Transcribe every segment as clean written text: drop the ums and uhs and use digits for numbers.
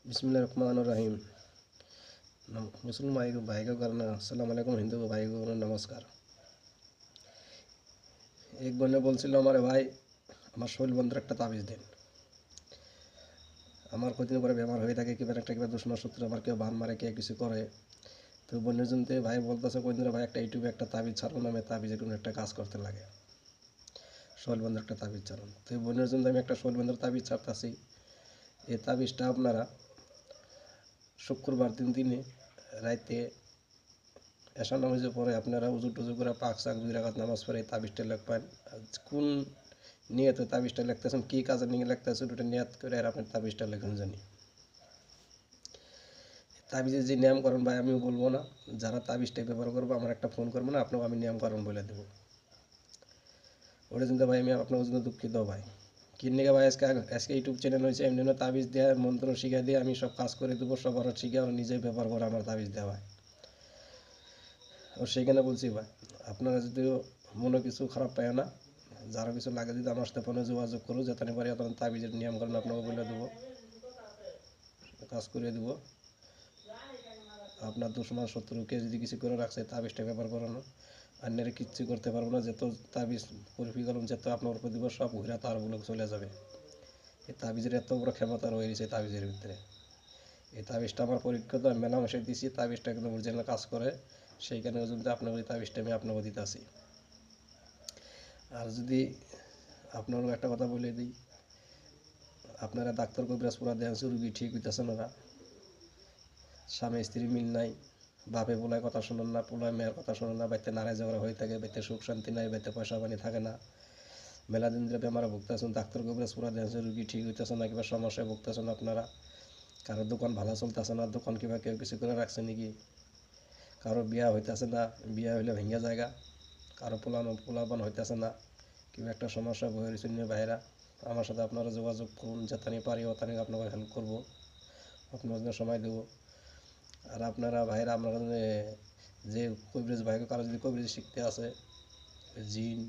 बिस्मिल्लाह रहमान रहीम। मुस्लिम भाई को करना अस्सलाम वालेकुम, हिंदू भाई को नमस्कार। एक बने বলছিল আমারে ভাই আমার শৈল বন্ধুর একটা তাবিজ দিন। আমার কদিন পরে বেমার হয়ে থাকে, কিংবা দুশ্মন সূত্রে আমার কেউ বান মারে, কে কিছু করে। তো বন্যের জন্য ভাই বলতেছে কদিন ভাই একটা ইউটিউবে একটা তাবিজ ছাড়ুন, আমি তাবিজের কোনো একটা কাজ করতে লাগে, শৈল বন্ধুর একটা তাবিজ ছাড়ুন। তো বন্যের জন্য আমি একটা শৈল বন্ধুর তাবিজ ছাড়তেছি। এই তাবিজটা আপনারা শুক্রবার দিনে রাইতে এশা নামাজের পরে আপনারা উজু টুজু করে পাক শাক 2 রাকাত নামাজ পড়ে তাবিজটা লিখবেন। কোন নিয়তে তাবিজটা লিখতেছেন, কী কাজে নিয়ে লিখতেছেন, ওটা নিয়ত করে আর আপনার তাবিজটা লেখেন জানি। তাবিজের যে নিয়মকরণ ভাই আমিও বলবো না, যারা তাবিজটা ব্যবহার করবো আমার একটা ফোন করবো না, আপনাকে আমি নিয়মকরণ বলে দেবো। ওটা কিন্তু ভাই আমি আপনার জন্য দুঃখিত ভাই। কিনে ভাই আজকে ইউটিউব চ্যানেল হয়েছে, এমনি তাবিজ দেওয়া মন্ত্র শিখা দিয়ে আমি সব কাজ করে দেবো, সব ওরা শিখে ওরা নিজেই ব্যবহার করে আমার তাবিজ দেওয়া হয়। ও সেখানে বলছি ভাই আপনারা যদিও মনে কিছু খারাপ পায় না, যারা কিছু লাগে যদি আমার সাথে ফোনে যোগাযোগ করো, যেতে পারি তখন তাবিজের নিয়মকরণ আপনাকে বলে দেবো, কাজ করে দেবো। আপনার দুশ্মন শত্রুকে যদি কিছু করে রাখছে তাবিজটা ব্যবহার করানো, অন্যের কিচ্ছু করতে পারবো না। যত তাবিজ পরিফিকরণ যত আপনার উপর দিব সব ঘুরে তারগুলো চলে যাবে। এই তাবিজের এত বড় ক্ষমতা রয়েছে তাবিজের ভিতরে। এই তাবিজটা আমার পরীক্ষিত মেলামেশাই দিছি, তাবিজটা একদম অরিজিনাল কাজ করে। সেইখানে যদি আপনার ওই তাবিজটা আমি আপনাকে দিতে আসি। আর যদি আপনারও একটা কথা বলে দিই, আপনারা ডাক্তার কবিরাজ পুরা দেন রুগী ঠিক হইতেছে না, স্বামী স্ত্রী মিল নাই, বাপে পোলায় কথা শোনেন না, পোলায় মেয়ের কথা শোনেন না, বাড়িতে নারায় ঝগড়া হয়ে থাকে, বাড়িতে সুখ শান্তি নাই, বাড়িতে পয়সা পানি থাকে না, মেলা দিন ধরে বেমারে ভুগতেছেন, ডাক্তার কবিরাজ পুরা দেন রুগী ঠিক হইতেছে না, কিংবা সমস্যায় ভুগতেছেন আপনারা। কারোর দোকান ভালো চলতেছে না, দোকান কিংবা কেউ কিছু করে রাখছে নাকি, কারো বিয়া হইতেছে না, বিয়া হইলে ভেঙে জায়গা, কারো পোলাপান হইতেছে না, কিংবা একটা সমস্যা বয়ে রয়েছে নিয়ে বাইরা, আমার সাথে আপনারা যোগাযোগ করুন, যেতানি পারি ওতানি আপনাকে হেল্প করবো, আপনার জন্য সময় দেবো। আর আপনারা ভাইরা আপনারা যে কবিরাজ ভাইকে কারো যদি কবিরাজ শিখতে আসে, জিন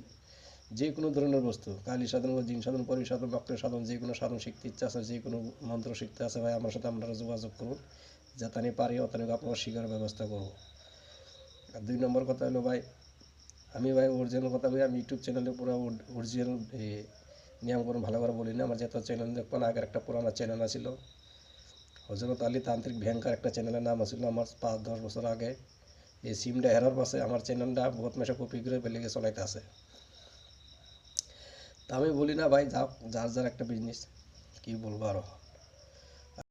যে কোনো ধরনের বস্তু, কালী সাধন, জিন সাধন, পরি সাধন, বক্রের সাধন, যে কোনো সাধন শিখতে ইচ্ছা আছে, যে কোনো মন্ত্র শিখতে আছে ভাই আমার সাথে আপনারা যোগাযোগ করুন, যেতানি পারি ওতানি আপনারা শিখার ব্যবস্থা করবো। আর 2 নম্বর কথা হলো ভাই, আমি ভাই অরিজিনাল কথা বলি, আমি ইউটিউব চ্যানেলে পুরো অরিজিনাল নিয়মকরণ ভালো করে বলি না। আমার যত চ্যানেল দেখবেন, আগের একটা পুরানো চ্যানেল ছিল হজরত আলী তান্ত্রিক ভয়ঙ্কর, একটা চ্যানেলের নাম ছিল আমার 5-10 বছর আগে। এই সিমটা হেরার পাশে আমার চ্যানেলটা বহুত মাসে কপি করে বেলেগে চলাইতে আছে। তা আমি বলি না ভাই, যার যার একটা বিজনেস, কী বলবো আরও।